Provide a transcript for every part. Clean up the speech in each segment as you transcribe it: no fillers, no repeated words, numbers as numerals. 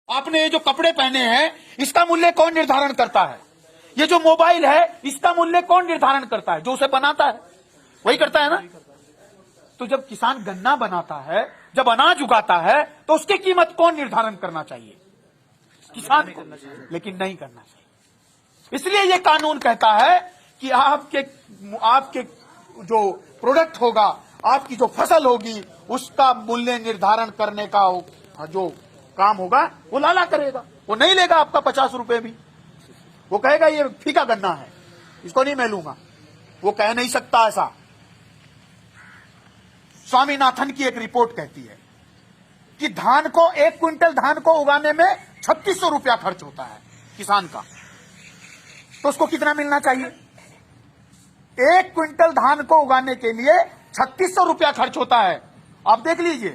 आपने ये जो कपड़े पहने हैं इसका मूल्य कौन निर्धारण करता है? ये जो मोबाइल है इसका मूल्य कौन निर्धारण करता है? जो उसे बनाता है वही करता है ना। तो जब किसान गन्ना बनाता है, जब अनाज उगाता है, तो उसकी कीमत कौन निर्धारण करना चाहिए? किसान को, लेकिन नहीं करना चाहिए। इसलिए ये कानून कहता है कि आपके जो प्रोडक्ट होगा, आपकी जो फसल होगी, उसका मूल्य निर्धारण करने का जो काम होगा वो लाला करेगा। वो नहीं लेगा आपका 50 रुपए भी, वो कहेगा ये फीका गन्ना है, इसको नहीं मैं लूंगा। वो कह नहीं सकता ऐसा। स्वामीनाथन की एक रिपोर्ट कहती है कि धान को 1 क्विंटल धान को उगाने में 3600 रुपया खर्च होता है किसान का, तो उसको कितना मिलना चाहिए? 1 क्विंटल धान को उगाने के लिए 3600 रुपया खर्च होता है। आप देख लीजिए,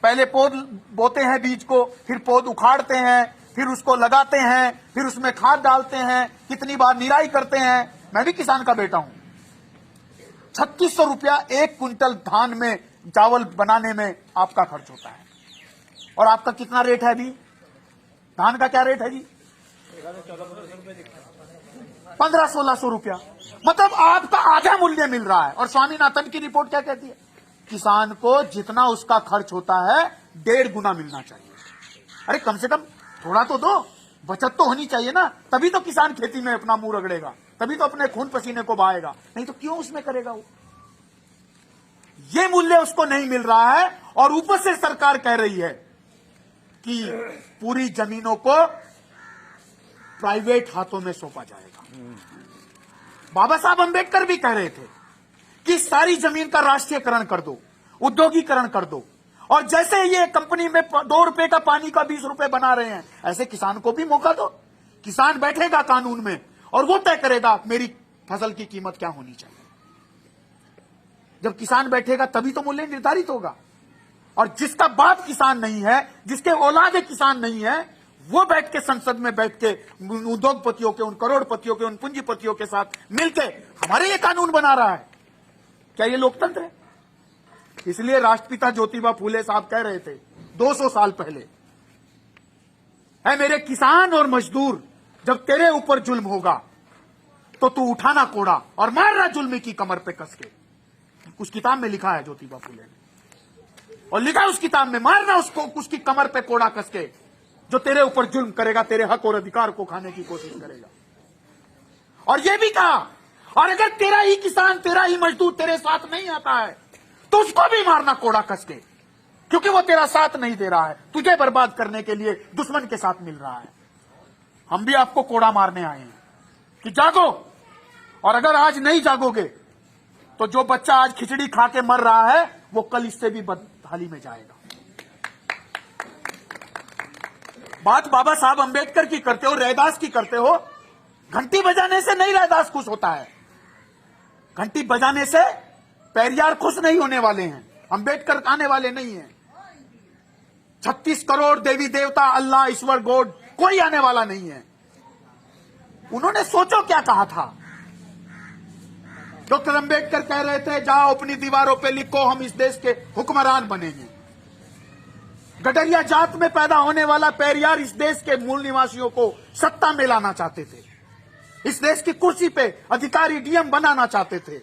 पहले पौध बोते हैं बीज को, फिर पौध उखाड़ते हैं, फिर उसको लगाते हैं, फिर उसमें खाद डालते हैं, कितनी बार निराई करते हैं। मैं भी किसान का बेटा हूं। 3600 रुपया 1 क्विंटल धान में चावल बनाने में आपका खर्च होता है। और आपका कितना रेट है अभी? धान का क्या रेट है जी? 1500-1600 रुपया। मतलब आपका आधा मूल्य मिल रहा है। और स्वामीनाथन की रिपोर्ट क्या कहती है? किसान को जितना उसका खर्च होता है 1.5 गुना मिलना चाहिए। अरे कम से कम थोड़ा तो दो, बचत तो होनी चाहिए ना। तभी तो किसान खेती में अपना मुंह रगड़ेगा, तभी तो अपने खून पसीने को बहाएगा, नहीं तो क्यों उसमें करेगा वो? ये मूल्य उसको नहीं मिल रहा है। और ऊपर से सरकार कह रही है कि पूरी जमीनों को प्राइवेट हाथों में सौंपा जाएगा। बाबा साहब अंबेडकर भी कह रहे थे कि सारी जमीन का राष्ट्रीयकरण कर दो, उद्योगीकरण कर दो। और जैसे ये कंपनी में 2 रुपए का पानी का 20 रुपए बना रहे हैं, ऐसे किसान को भी मौका दो। किसान बैठेगा कानून में और वो तय करेगा मेरी फसल की कीमत क्या होनी चाहिए। जब किसान बैठेगा तभी तो मूल्य निर्धारित होगा। और जिसका बाप किसान नहीं है, जिसके औलादे किसान नहीं है, वो बैठ के संसद में बैठ के उद्योगपतियों के, उन करोड़पतियों के, उन पूंजीपतियों के साथ मिलके हमारे लिए कानून बना रहा है। क्या ये लोकतंत्र है? इसलिए राष्ट्रपिता ज्योतिबा फूले साहब कह रहे थे 200 साल पहले, है मेरे किसान और मजदूर, जब तेरे ऊपर जुल्म होगा तो तू उठाना कोड़ा और मारना जुल्मी की कमर पे कस के। उस किताब में लिखा है ज्योतिबा फूले ने, और लिखा उस किताब में, मारना उसको, उसकी कमर पे कोड़ा कस के, जो तेरे ऊपर जुल्म करेगा, तेरे हक और अधिकार को खाने की कोशिश करेगा। और यह भी कहा, और अगर तेरा ही किसान, तेरा ही मजदूर तेरे साथ नहीं आता है तो उसको भी मारना कोड़ा कस के, क्योंकि वो तेरा साथ नहीं दे रहा है, तुझे बर्बाद करने के लिए दुश्मन के साथ मिल रहा है। हम भी आपको कोड़ा मारने आए हैं कि जागो। और अगर आज नहीं जागोगे तो जो बच्चा आज खिचड़ी खा के मर रहा है वो कल इससे भी बदहाली में जाएगा। बात बाबा साहब अंबेडकर की करते हो, रैदास की करते हो। घंटी बजाने से नहीं रैदास खुश होता है, घंटी बजाने से पेरियार खुश नहीं होने वाले हैं, अंबेडकर आने वाले नहीं हैं। 36 करोड़ देवी देवता, अल्लाह, ईश्वर, गॉड, कोई आने वाला नहीं है। उन्होंने सोचो क्या कहा था। डॉक्टर अंबेडकर कह रहे थे, जाओ अपनी दीवारों पे लिखो हम इस देश के हुक्मरान बनेंगे। गडरिया जात में पैदा होने वाला पेरियार इस देश के मूल निवासियों को सत्ता में लाना चाहते थे, इस देश की कुर्सी पे अधिकारी डीएम बनाना चाहते थे।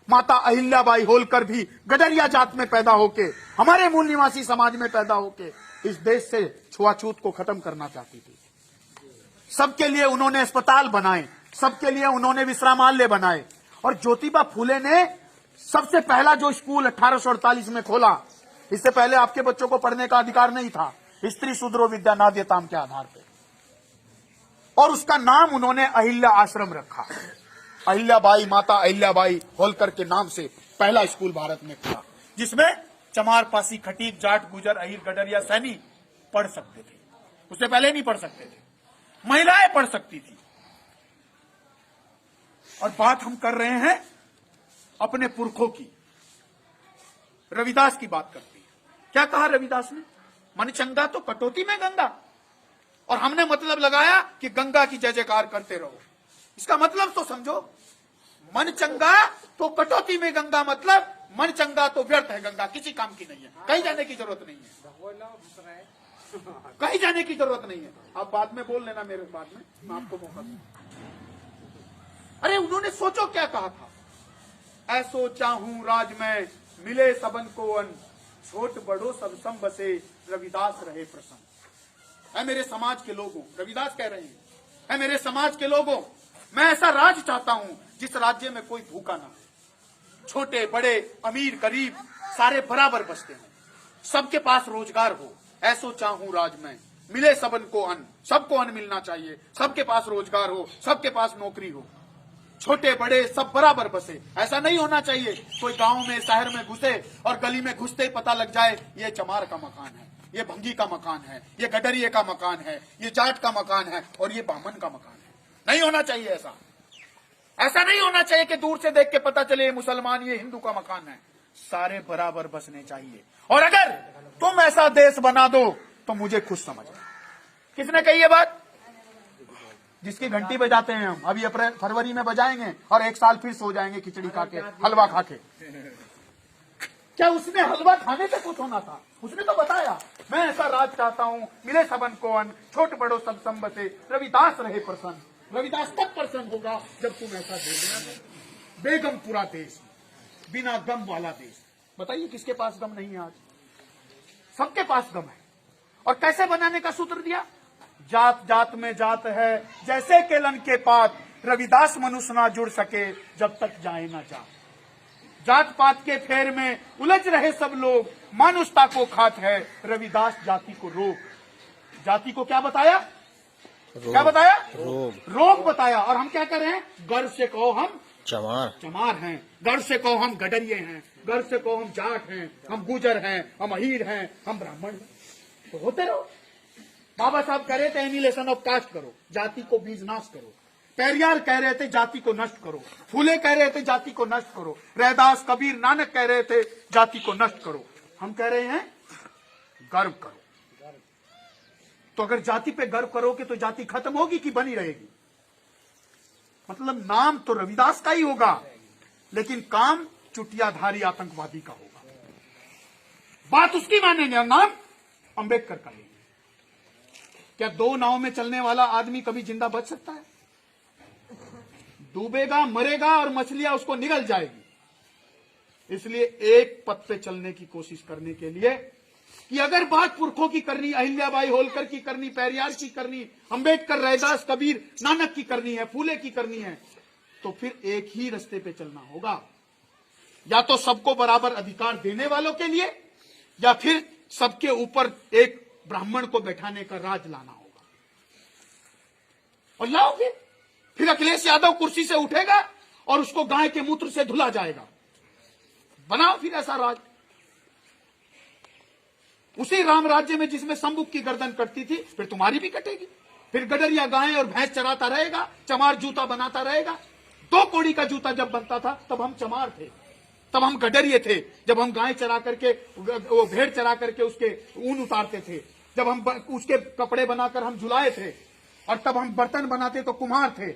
माता अहिल्याबाई होलकर भी गडरिया जात में पैदा होके, हमारे मूल निवासी समाज में पैदा होके इस देश से छुआछूत को खत्म करना चाहती थी। सबके लिए उन्होंने अस्पताल बनाए, सबके लिए उन्होंने विश्रामालय बनाए। और ज्योतिबा फूले ने सबसे पहला जो स्कूल 1848 में खोला, इससे पहले आपके बच्चों को पढ़ने का अधिकार नहीं था, स्त्री शूद्रो विद्या नाद्यताम के आधार पे, और उसका नाम उन्होंने अहिल्या आश्रम रखा। अहिल्याबाई, माता अहिल्याबाई होलकर के नाम से पहला स्कूल भारत में खुला, जिसमें चमार, पासी, खटीक, जाट, गुजर, अहिर, गडरिया, सैनी पढ़ सकते थे। उससे पहले नहीं पढ़ सकते थे, महिलाएं पढ़ सकती थी। और बात हम कर रहे हैं अपने पुरखों की। रविदास की बात करती है। क्या कहा रविदास ने? मन चंगा तो कटौती में गंगा। और हमने मतलब लगाया कि गंगा की जय जयकार करते रहो। इसका मतलब तो समझो, मन चंगा तो कटौती में गंगा, मतलब मन चंगा तो व्यर्थ है गंगा, किसी काम की नहीं है, कहीं जाने की जरूरत नहीं है। कहीं जाने की जरूरत नहीं है। आप बाद में बोल लेना मेरे बाद में, मैं आपको मौका दूंगा। अरे उन्होंने सोचो क्या कहा था, ऐसो चाहूं राज में मिले सबन को अन, छोट बड़ो सब सम बसे रविदास रहे प्रसन्न। है मेरे समाज के लोगों, रविदास कह रहे हैं, है मेरे समाज के लोगों, मैं ऐसा राज चाहता हूं जिस राज्य में कोई भूखा ना हो, छोटे बड़े अमीर गरीब सारे बराबर बसते हैं, सबके पास रोजगार हो। ऐसो चाहूं राज में मिले सबन को अन्न, सबको अन्न मिलना चाहिए, सबके पास रोजगार हो, सबके पास नौकरी हो, छोटे बड़े सब बराबर बसे। ऐसा नहीं होना चाहिए कोई गांव में शहर में घुसे और गली में घुसते ही पता लग जाए ये चमार का मकान है, ये भंगी का मकान है, ये गडरिये का मकान है, ये जाट का मकान है और ये बामन का मकान है। नहीं होना चाहिए ऐसा। ऐसा नहीं होना चाहिए कि दूर से देख के पता चले ये मुसलमान ये हिंदू का मकान है। सारे बराबर बसने चाहिए। और अगर तुम ऐसा देश बना दो तो मुझे खुश समझना। किसने कही ये बात? जिसकी घंटी बजाते हैं हम, अभी अप्रैल फरवरी में बजाएंगे और एक साल फिर सो जाएंगे खिचड़ी खा के, हलवा खा के। क्या उसने हलवा खाने से कुछ होना था? उसने तो बताया मैं ऐसा राज चाहता हूं मिले सबन को अन्न, छोट बड़ो सब सम बसे रविदास रहे प्रसन्न। रविदास तब प्रसन्न होगा जब तुम ऐसा दे बेगम पूरा देश, बिना गम वाला देश। बताइए किसके पास गम नहीं है आज? सबके पास गम है। और कैसे बनाने का सूत्र दिया? जात जात में जात है जैसे केलन के पात, रविदास मनुष्य ना जुड़ सके जब तक जाए ना जात। जात पात के फेर में उलझ रहे सब लोग, मानुषता को खात है रविदास जाति को रोग। जाति को क्या बताया? क्या बताया? रोग बताया। और हम क्या कर रहे हैं? गर्व से कहो हम चमार हैं, गर्व से कहो हम गडरिये हैं, गर्व से कहो हम जाट हैं, हम गुजर हैं, हम अहीर हैं, हम ब्राह्मण हैं। तो होते रहो। बाबा साहब कह रहे थे एनिलेशन ऑफ कास्ट करो, जाति को बीज नाश करो। पेरियार कह रहे थे जाति को नष्ट करो। फूले कह रहे थे जाति को नष्ट करो। रैदास कबीर नानक कह रहे थे जाति को नष्ट करो। हम कह रहे हैं गर्व करो। तो अगर जाति पे गर्व करोगे तो जाति खत्म होगी कि बनी रहेगी? मतलब नाम तो रविदास का ही होगा लेकिन काम चुटियाधारी आतंकवादी का होगा। बात उसकी मानेंगे और नाम अंबेडकर का लेंगे। क्या दो नाव में चलने वाला आदमी कभी जिंदा बच सकता है? डूबेगा, मरेगा और मछलियां उसको निगल जाएगी। इसलिए एक पथ पे चलने की कोशिश करने के लिए कि अगर बात पुरखों की करनी, अहिल्याबाई होलकर की करनी, पेरियार की करनी, अंबेडकर, रैदास, कबीर, नानक की करनी है, फूले की करनी है, तो फिर एक ही रास्ते पे चलना होगा। या तो सबको बराबर अधिकार देने वालों के लिए, या फिर सबके ऊपर एक ब्राह्मण को बैठाने का राज लाना होगा। और लाओ फिर अखिलेश यादव कुर्सी से उठेगा और उसको गाय के मूत्र से धुला जाएगा। बनाओ फिर ऐसा राज। उसी राम राज्य में जिसमें शंभुक की गर्दन कटती थी, फिर तुम्हारी भी कटेगी। फिर गडरिया गाय और भैंस चराता रहेगा, चमार जूता बनाता रहेगा। 2 कौड़ी का जूता जब बनता था तब हम चमार थे, तब हम गडरिये थे। जब हम गाय चरा करके, वो भेड़ चरा करके उसके ऊन उतारते थे, जब हम उसके कपड़े बनाकर हम झुलाए थे, और तब हम बर्तन बनाते तो कुम्हार थे।